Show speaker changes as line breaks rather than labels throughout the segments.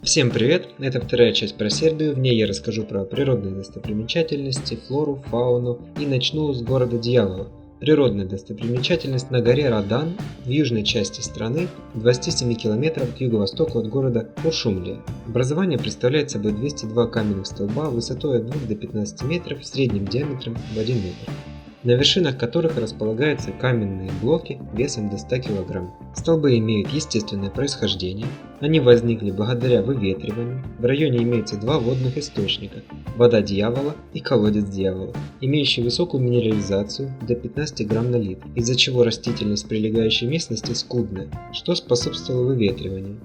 Всем привет! Это вторая часть про Сербию. В ней я расскажу про природные достопримечательности, флору, фауну и начну с города Дьявола. Природная достопримечательность на горе Радан в южной части страны, 27 километров к юго-востоку от города Куршумлия. Образование представляет собой 202 каменных столба высотой от 2 до 15 метров, средним диаметром в 1 метр, на вершинах которых располагаются каменные блоки весом до 100 кг. Столбы имеют естественное происхождение, они возникли благодаря выветриванию. В районе имеются два водных источника – вода Дьявола и колодец Дьявола, имеющие высокую минерализацию до 15 грамм на литр, из-за чего растительность прилегающей местности скудная, что способствовало выветриванию.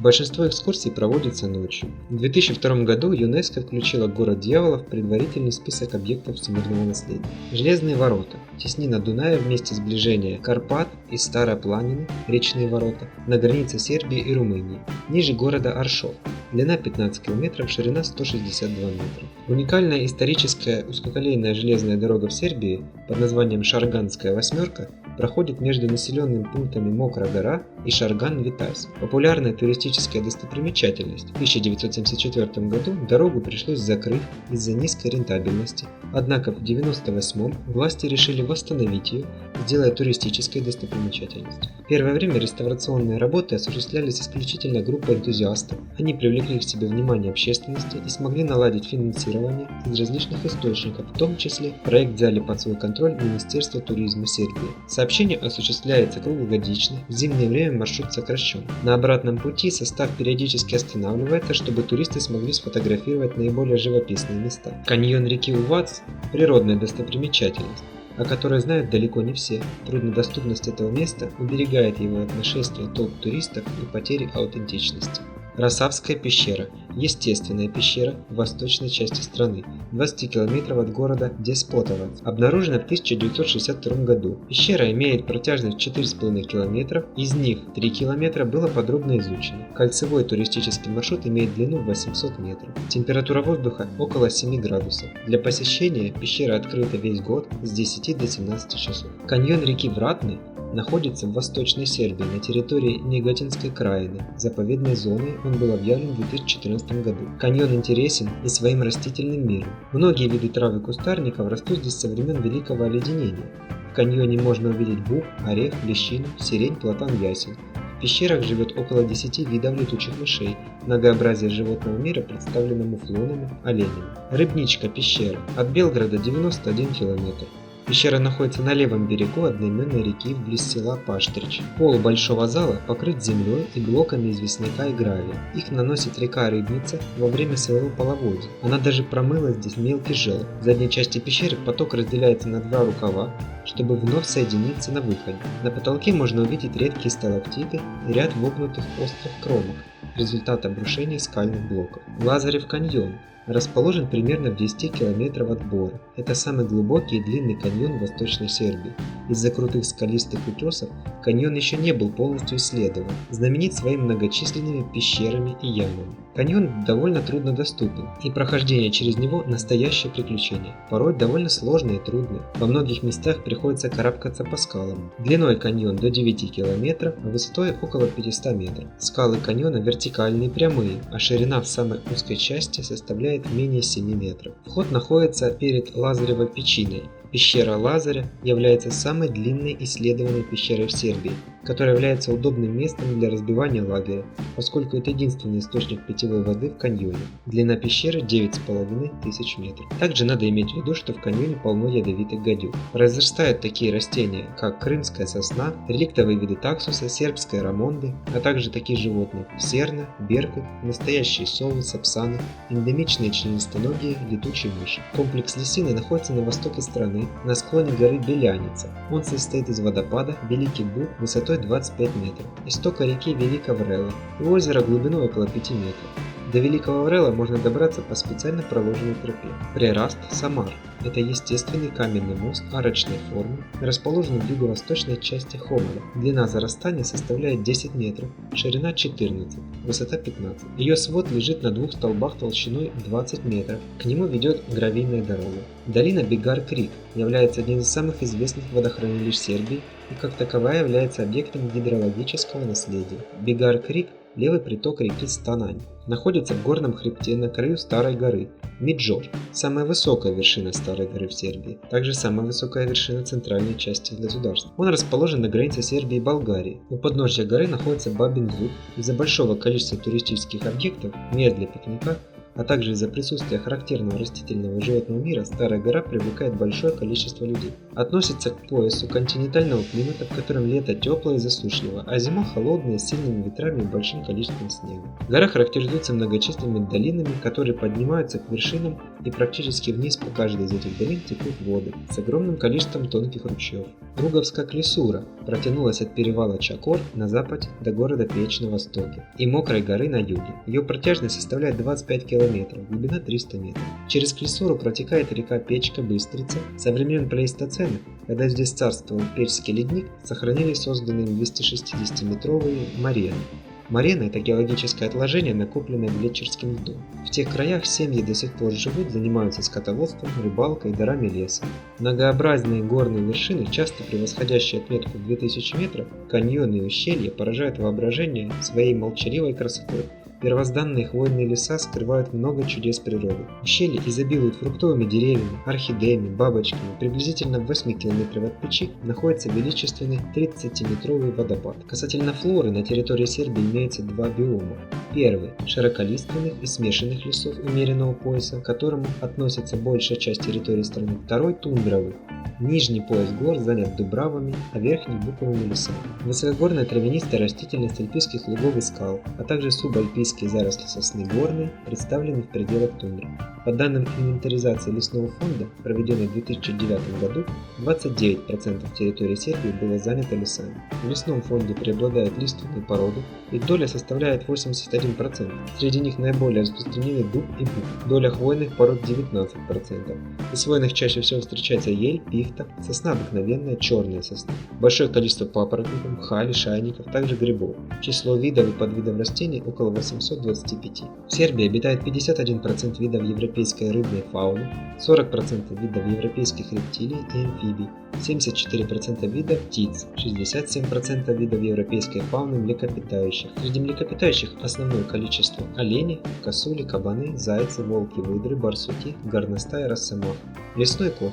Большинство экскурсий проводится ночью. В 2002 году ЮНЕСКО включила город Дьявола в предварительный список объектов всемирного наследия. Железные ворота, теснина Дуная в месте сближения Карпат и Старой Планины, речные ворота, на границе Сербии и Румынии, ниже города Аршов. Длина 15 км, ширина 162 метра. Уникальная историческая узкоколейная железная дорога в Сербии под названием Шарганская восьмерка проходит между населенными пунктами Мокра гора и Шарган-Витась. Популярная туристическая достопримечательность. В 1974 году дорогу пришлось закрыть из-за низкой рентабельности. Однако в 1998 власти решили восстановить ее, сделая туристической достопримечательностью. В первое время реставрационные работы осуществлялись исключительно группой энтузиастов. Они привлекли к себе внимание общественности и смогли наладить финансирование из различных источников, в том числе проект взяли под свой контроль Министерство туризма Сербии. Сообщение осуществляется круглогодично, в зимнее время маршрут сокращен. На обратном пути состав периодически останавливается, чтобы туристы смогли сфотографировать наиболее живописные места. Каньон реки Увац – природная достопримечательность, о которой знают далеко не все. Труднодоступность этого места уберегает его от нашествия толп туристов и потери аутентичности. Рассавская пещера – естественная пещера в восточной части страны, 20 км от города Деспотовац. Обнаружена в 1962 году. Пещера имеет протяжность 4,5 км, из них 3 км было подробно изучено. Кольцевой туристический маршрут имеет длину 800 метров. Температура воздуха около 7 градусов. Для посещения пещера открыта весь год с 10 до 17 часов. Каньон реки Вратны находится в Восточной Сербии на территории Неготинской краины. Заповедной зоной он был объявлен в 2014 году. Каньон интересен и своим растительным миром. Многие виды трав и кустарников растут здесь со времен Великого оледенения. В каньоне можно увидеть бук, орех, лещину, сирень, платан, ясень. В пещерах живет около 10 видов летучих мышей. Многообразие животного мира представлено муфлонами, оленями. Рыбничка пещера. От Белграда 91 километр. Пещера находится на левом берегу одноименной реки вблизи села Паштрич. Пол большого зала покрыт землей и блоками известняка и гравия. Их наносит река Рыбница во время своего половодья. Она даже промыла здесь мелкий жел. В задней части пещеры поток разделяется на два рукава, чтобы вновь соединиться на выходе. На потолке можно увидеть редкие сталактиты и ряд вогнутых острых кромок, результат обрушения скальных блоков. Лазарев каньон расположен примерно в 10 километров от Бора. Это самый глубокий и длинный каньон в Восточной Сербии. Из-за крутых скалистых утесов каньон еще не был полностью исследован. Знаменит своими многочисленными пещерами и ямами. Каньон довольно труднодоступен, и прохождение через него – настоящее приключение. Порой довольно сложное и трудное. Во многих местах приходится карабкаться по скалам. Длиной каньон до 9 километров, а высотой около 500 метров. Скалы каньона вертикальные и прямые, а ширина в самой узкой части составляет менее 7 метров. Вход находится перед Лазаревой печиной. Пещера Лазаря является самой длинной исследованной пещерой в Сербии, которая является удобным местом для разбивания лагеря, поскольку это единственный источник питьевой воды в каньоне. Длина пещеры 9500 метров. Также надо иметь в виду, что в каньоне полно ядовитых гадюк. Произрастают такие растения, как крымская сосна, реликтовые виды таксуса, сербская рамонды, а также такие животные – серна, беркут, настоящие совы, сапсаны, эндемичные членистоногие, летучие мыши. Комплекс лесины находится на востоке страны, на склоне горы Беляница. Он состоит из водопада Великий Буг высотой 25 метров, истока реки Велика Врела и озера глубиной около 5 метров. До Великого Врела можно добраться по специально проложенной тропе. Прераст Самар – это естественный каменный мост арочной формы, расположенный в юго-восточной части Хомеля. Длина зарастания составляет 10 метров, ширина 14, высота 15. Ее свод лежит на двух столбах толщиной 20 метров, к нему ведет гравийная дорога. Долина Бигар-Крик является одним из самых известных водохранилищ Сербии и как таковая является объектом гидрологического наследия. Бигар-Крик – левый приток реки Станань. Находится в горном хребте на краю Старой горы Миджор, самая высокая вершина Старой горы в Сербии, также самая высокая вершина центральной части государства. Он расположен на границе Сербии и Болгарии. У подножья горы находится Бабин Зуб. Из-за большого количества туристических объектов, мест для пикника, а также из-за присутствия характерного растительного и животного мира, Старая гора привлекает большое количество людей. Относится к поясу континентального климата, в котором лето теплое и засушливое, а зима холодная, с сильными ветрами и большим количеством снега. Гора характеризуется многочисленными долинами, которые поднимаются к вершинам, и практически вниз по каждой из этих долин текут воды с огромным количеством тонких ручьев. Друговская клисура протянулась от перевала Чакор на западе до города Печ на востоке и Мокрой горы на юге. Ее протяжность составляет 25 километров, глубина 300 метров. Через клисуру протекает река Печка-Быстрица. Со времен плейстоцена, когда здесь царствовал Печский ледник, сохранились созданные 260-метровые морены. Морены – это геологическое отложение, накопленное глетчерским льдом. В тех краях семьи до сих пор живут, занимаются скотоводством, рыбалкой, дарами леса. Многообразные горные вершины, часто превосходящие отметку в 2000 метров, каньоны и ущелья поражают воображение своей молчаливой красотой. Первозданные хвойные леса скрывают много чудес природы. Ущелья изобилуют фруктовыми деревьями, орхидеями, бабочками. Приблизительно в 8 км от Печи находится величественный 30-метровый водопад. Касательно флоры, на территории Сербии имеется два биома. Первый – широколиственных и смешанных лесов умеренного пояса, к которому относится большая часть территории страны. Второй – тундровый. Нижний пояс гор занят дубравами, а верхний – буковыми лесами. Высокогорная травянистая растительность альпийских лугов и скал, а также субальпийские заросли сосны горные представлены в пределах тундры. По данным инвентаризации лесного фонда, проведенной в 2009 году, 29% территории Сербии было занято лесами. В лесном фонде преобладают лиственные породы, их доля составляет 81%. Среди них наиболее распространены дуб и бук. Доля хвойных пород 19%. Из хвойных чаще всего встречается ель, пихта, сосна обыкновенная, черная сосна. Большое количество папоротников, мха, лишайников, также грибов. Число видов и подвидов растений около 825. В Сербии обитает 51% видов европейской рыбной фауны, 40% видов европейских рептилий и амфибий, 74% видов птиц, 67% видов европейской фауны млекопитающих. Среди млекопитающих основное количество оленей, косули, кабаны, зайцы, волки, выдры, барсуки, горностай, росомах. Лесной кот,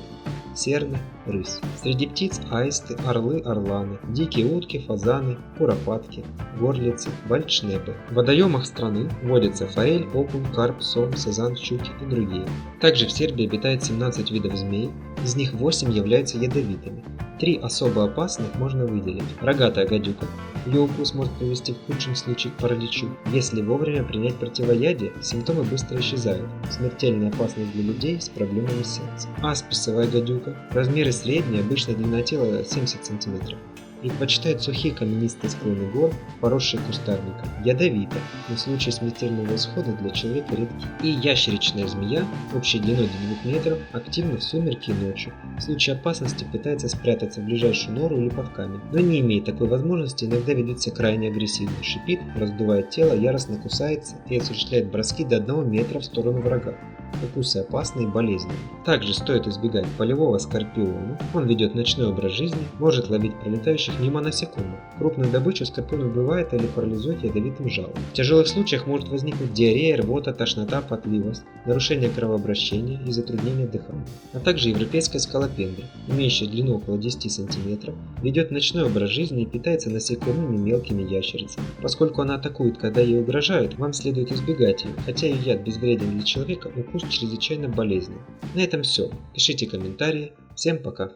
серны, рысь. Среди птиц аисты, орлы, орланы, дикие утки, фазаны, куропатки, горлицы, вальдшнепы. В водоемах страны водятся форель, окунь, карп, сом, сазан, щуки и другие. Также в Сербии обитает 17 видов змей, из них 8 являются ядовитыми. 3 особо опасных можно выделить. Рогатая гадюка. Ее укус может привести в худшем случае к параличу. Если вовремя принять противоядие, симптомы быстро исчезают. Смертельная опасность для людей с проблемами сердца. Асписовая гадюка. Размеры средние, обычно длина тела 70 см. Предпочитает сухие каменистые склоны гор, поросшие кустарником. Ядовита, но в случае смертельного исхода для человека редки. И ящеричная змея, общей длиной до 2 метров, активна в сумерки и ночью. В случае опасности пытается спрятаться в ближайшую нору или под камень, но не имея такой возможности, иногда ведет себя крайне агрессивно, шипит, раздувает тело, яростно кусается и осуществляет броски до 1 метра в сторону врага. Укусы опасны и болезненны. Также стоит избегать полевого скорпиона, он ведет ночной образ жизни, может ловить пролетающих мимо насекомых. Крупную добычу скорпион убивает или парализует ядовитым жалом. В тяжелых случаях может возникнуть диарея, рвота, тошнота, потливость, нарушение кровообращения и затруднение дыхания. А также европейская скалопендра, имеющая длину около 10 см, ведет ночной образ жизни и питается насекомыми и мелкими ящерицами. Поскольку она атакует, когда ей угрожают, вам следует избегать ее, хотя ее яд безвреден для человека, укус чрезвычайно болезненный. На этом все. Пишите комментарии. Всем пока.